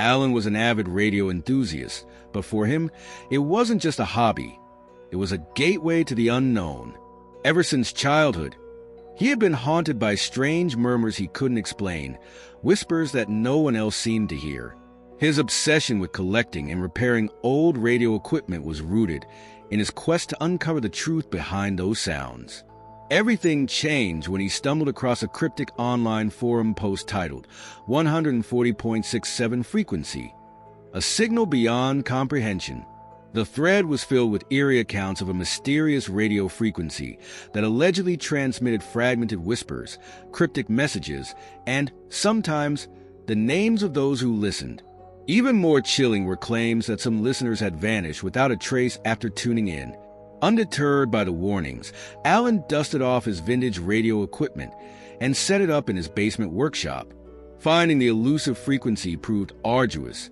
Alan was an avid radio enthusiast, but for him, it wasn't just a hobby. It was a gateway to the unknown. Ever since childhood, he had been haunted by strange murmurs he couldn't explain, whispers that no one else seemed to hear. His obsession with collecting and repairing old radio equipment was rooted in his quest to uncover the truth behind those sounds. Everything changed when he stumbled across a cryptic online forum post titled 140.67 Frequency, a signal beyond comprehension. The thread was filled with eerie accounts of a mysterious radio frequency that allegedly transmitted fragmented whispers, cryptic messages, and, sometimes, the names of those who listened. Even more chilling were claims that some listeners had vanished without a trace after tuning in. Undeterred by the warnings, Alan dusted off his vintage radio equipment and set it up in his basement workshop. Finding the elusive frequency proved arduous.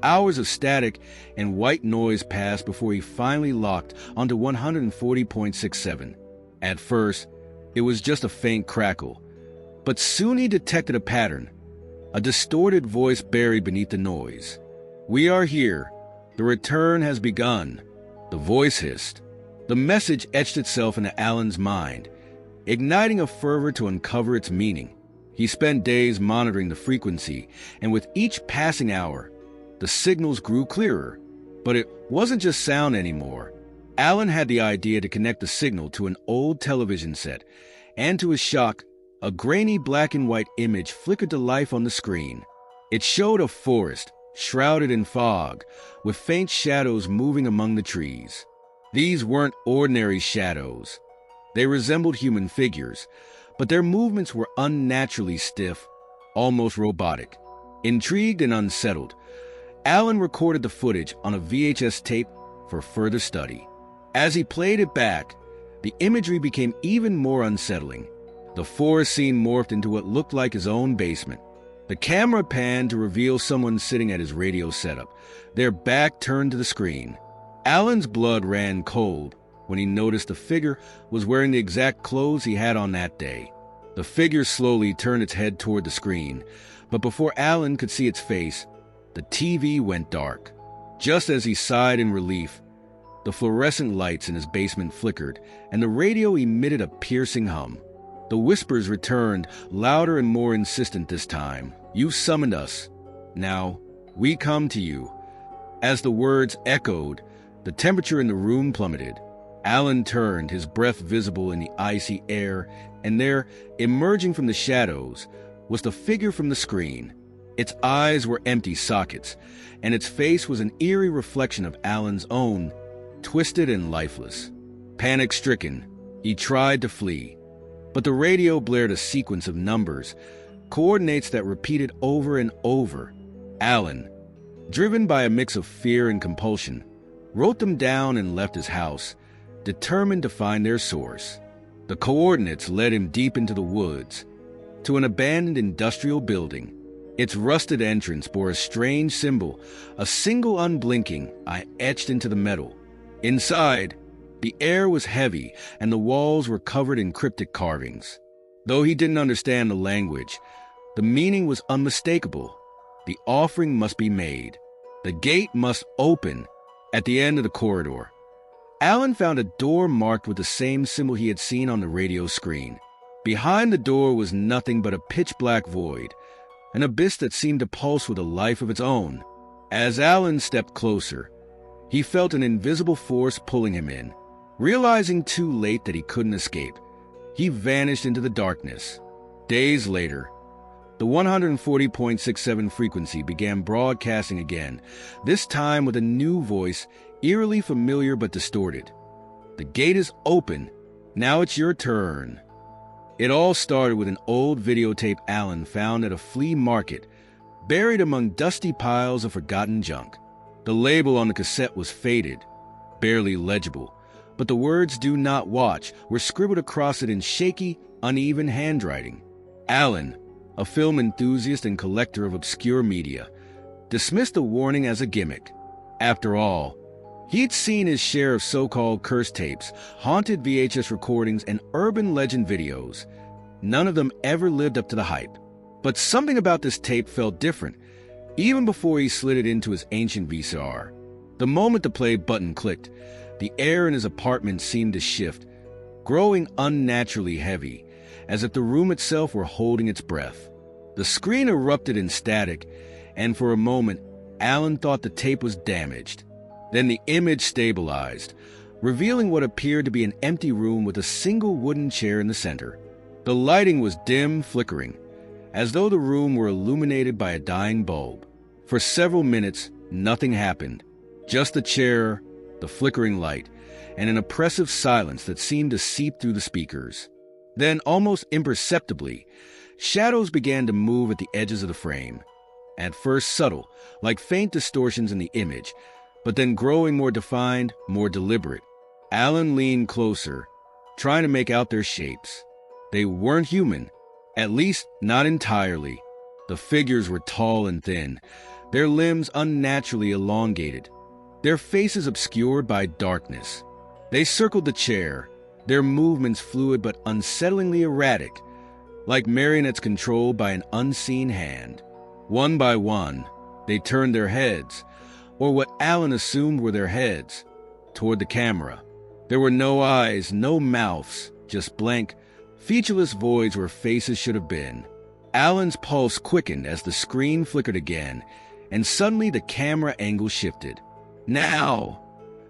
Hours of static and white noise passed before he finally locked onto 140.67. At first, it was just a faint crackle, but soon he detected a pattern, a distorted voice buried beneath the noise. "We are here. The return has begun," the voice hissed. The message etched itself into Alan's mind, igniting a fervor to uncover its meaning. He spent days monitoring the frequency, and with each passing hour, the signals grew clearer. But it wasn't just sound anymore. Alan had the idea to connect the signal to an old television set, and to his shock, a grainy black and white image flickered to life on the screen. It showed a forest, shrouded in fog, with faint shadows moving among the trees. These weren't ordinary shadows. They resembled human figures, but their movements were unnaturally stiff, almost robotic. Intrigued and unsettled, Alan recorded the footage on a VHS tape for further study. As he played it back, the imagery became even more unsettling. The forest scene morphed into what looked like his own basement. The camera panned to reveal someone sitting at his radio setup, their back turned to the screen. Alan's blood ran cold when he noticed the figure was wearing the exact clothes he had on that day. The figure slowly turned its head toward the screen, but before Alan could see its face, the TV went dark. Just as he sighed in relief, the fluorescent lights in his basement flickered, and the radio emitted a piercing hum. The whispers returned, louder and more insistent this time. "You summoned us. Now, we come to you." As the words echoed, the temperature in the room plummeted. Alan turned, his breath visible in the icy air, and there, emerging from the shadows, was the figure from the screen. Its eyes were empty sockets, and its face was an eerie reflection of Alan's own, twisted and lifeless. Panic-stricken, he tried to flee, but the radio blared a sequence of numbers, coordinates that repeated over and over. Alan, driven by a mix of fear and compulsion, wrote them down and left his house, determined to find their source. The coordinates led him deep into the woods, to an abandoned industrial building. Its rusted entrance bore a strange symbol, a single unblinking eye etched into the metal. Inside, the air was heavy and the walls were covered in cryptic carvings. Though he didn't understand the language, the meaning was unmistakable. The offering must be made. The gate must open. At the end of the corridor, Alan found a door marked with the same symbol he had seen on the radio screen. Behind the door was nothing but a pitch-black void, an abyss that seemed to pulse with a life of its own. As Alan stepped closer, he felt an invisible force pulling him in. Realizing too late that he couldn't escape, he vanished into the darkness. Days later, the 140.67 frequency began broadcasting again, this time with a new voice, eerily familiar but distorted. "The gate is open. Now it's your turn." It all started with an old videotape Alan found at a flea market, buried among dusty piles of forgotten junk. The label on the cassette was faded, barely legible, but the words "Do not watch" were scribbled across it in shaky, uneven handwriting. Alan, a film enthusiast and collector of obscure media, dismissed the warning as a gimmick. After all, he'd seen his share of so-called curse tapes, haunted VHS recordings, and urban legend videos. None of them ever lived up to the hype. But something about this tape felt different. even before he slid it into his ancient VCR. The moment the play button clicked, the air in his apartment seemed to shift, growing unnaturally heavy, as if the room itself were holding its breath. The screen erupted in static, and for a moment, Alan thought the tape was damaged. Then the image stabilized, revealing what appeared to be an empty room with a single wooden chair in the center. The lighting was dim, flickering, as though the room were illuminated by a dying bulb. For several minutes, nothing happened. Just the chair, the flickering light, and an oppressive silence that seemed to seep through the speakers. Then, almost imperceptibly, shadows began to move at the edges of the frame. At first subtle, like faint distortions in the image, but then growing more defined, more deliberate. Alan leaned closer, trying to make out their shapes. They weren't human, at least not entirely. The figures were tall and thin, their limbs unnaturally elongated, their faces obscured by darkness. They circled the chair, their movements fluid but unsettlingly erratic, like marionettes controlled by an unseen hand. One by one, they turned their heads, or what Alan assumed were their heads, toward the camera. There were no eyes, no mouths, just blank, featureless voids where faces should have been. Alan's pulse quickened as the screen flickered again, and suddenly the camera angle shifted. Now!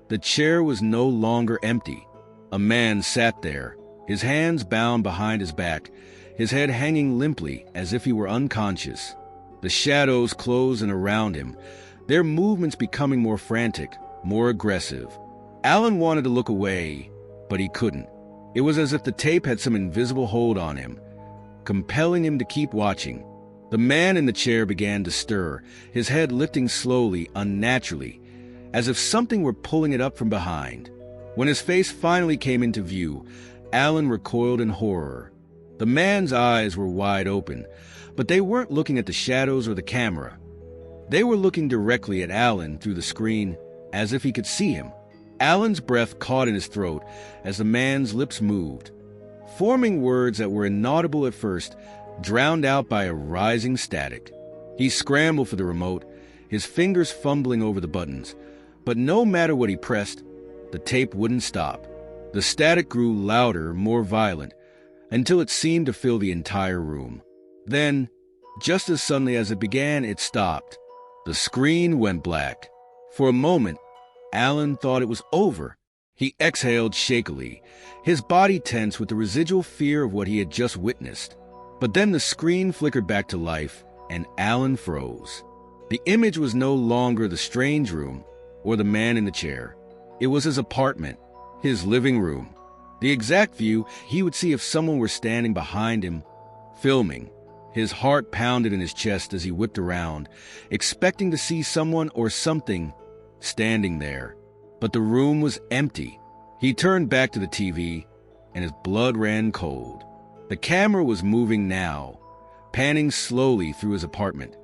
The chair was no longer empty. A man sat there, his hands bound behind his back, his head hanging limply as if he were unconscious. The shadows closed in around him, their movements becoming more frantic, more aggressive. Alan wanted to look away, but he couldn't. It was as if the tape had some invisible hold on him, compelling him to keep watching. The man in the chair began to stir, his head lifting slowly, unnaturally, as if something were pulling it up from behind. When his face finally came into view, Alan recoiled in horror. The man's eyes were wide open, but they weren't looking at the shadows or the camera. They were looking directly at Alan through the screen, as if he could see him. Alan's breath caught in his throat as the man's lips moved, forming words that were inaudible at first, drowned out by a rising static. He scrambled for the remote, his fingers fumbling over the buttons, but no matter what he pressed, the tape wouldn't stop. The static grew louder, more violent, until it seemed to fill the entire room. Then, just as suddenly as it began, it stopped. The screen went black. For a moment, Alan thought it was over. He exhaled shakily, his body tense with the residual fear of what he had just witnessed. But then the screen flickered back to life, and Alan froze. The image was no longer the strange room or the man in the chair. It was his apartment, his living room, the exact view he would see if someone were standing behind him, filming. His heart pounded in his chest as he whipped around, expecting to see someone or something standing there. But the room was empty. He turned back to the TV, and his blood ran cold. The camera was moving now, panning slowly through his apartment,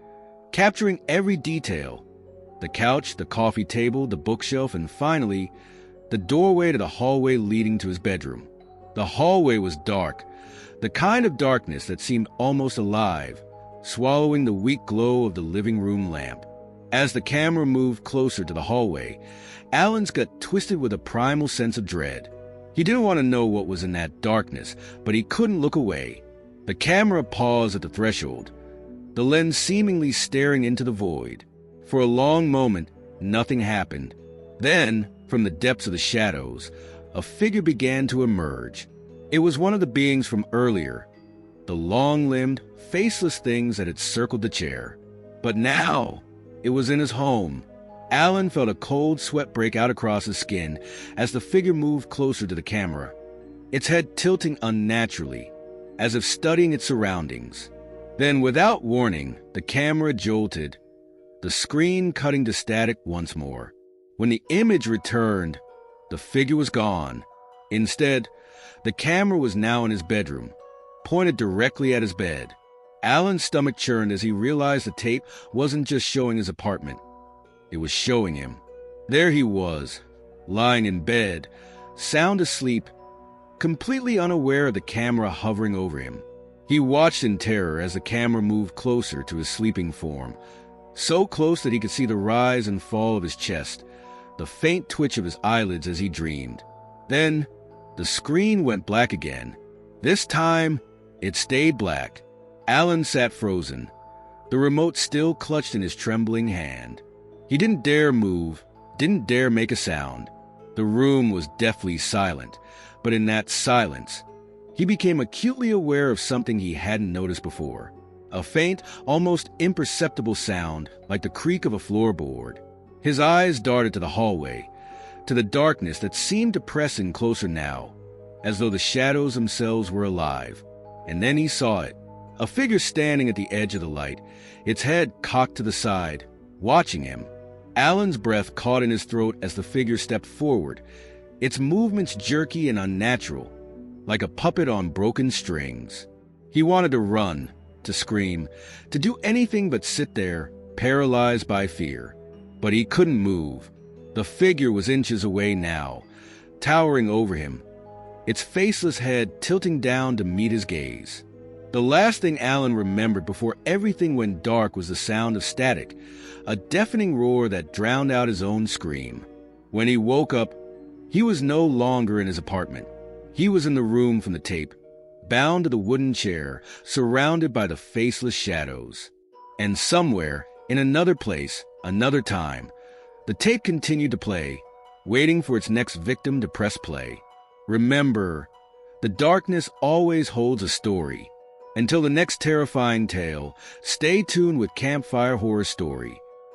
capturing every detail. The couch, the coffee table, the bookshelf, and finally, the doorway to the hallway leading to his bedroom. The hallway was dark, the kind of darkness that seemed almost alive, swallowing the weak glow of the living room lamp. As the camera moved closer to the hallway, Alan's gut twisted with a primal sense of dread. He didn't want to know what was in that darkness, but he couldn't look away. The camera paused at the threshold, the lens seemingly staring into the void. For a long moment, nothing happened. Then, from the depths of the shadows, a figure began to emerge. It was one of the beings from earlier, the long-limbed, faceless things that had circled the chair. But now, it was in his home. Alan felt a cold sweat break out across his skin as the figure moved closer to the camera, its head tilting unnaturally, as if studying its surroundings. Then, without warning, the camera jolted, the screen cutting to static once more. When the image returned, the figure was gone. Instead, the camera was now in his bedroom, pointed directly at his bed. Alan's stomach churned as he realized the tape wasn't just showing his apartment. It was showing him. There he was, lying in bed, sound asleep, completely unaware of the camera hovering over him. He watched in terror as the camera moved closer to his sleeping form, so close that he could see the rise and fall of his chest, the faint twitch of his eyelids as he dreamed. Then, the screen went black again. This time, it stayed black. Alan sat frozen, the remote still clutched in his trembling hand. He didn't dare move, didn't dare make a sound. The room was deathly silent, but in that silence, he became acutely aware of something he hadn't noticed before. A faint, almost imperceptible sound, like the creak of a floorboard. His eyes darted to the hallway, to the darkness that seemed to press in closer now, as though the shadows themselves were alive. And then he saw it, a figure standing at the edge of the light, its head cocked to the side, watching him. Alan's breath caught in his throat as the figure stepped forward, its movements jerky and unnatural, like a puppet on broken strings. He wanted to run, to scream, to do anything but sit there, paralyzed by fear. But he couldn't move. The figure was inches away now, towering over him, its faceless head tilting down to meet his gaze. The last thing Alan remembered before everything went dark was the sound of static, a deafening roar that drowned out his own scream. When he woke up, he was no longer in his apartment. He was in the room from the tape, bound to the wooden chair, surrounded by the faceless shadows. And somewhere, in another place, another time, the tape continued to play, waiting for its next victim to press play. Remember, the darkness always holds a story. Until the next terrifying tale, stay tuned with Campfire Horror Story.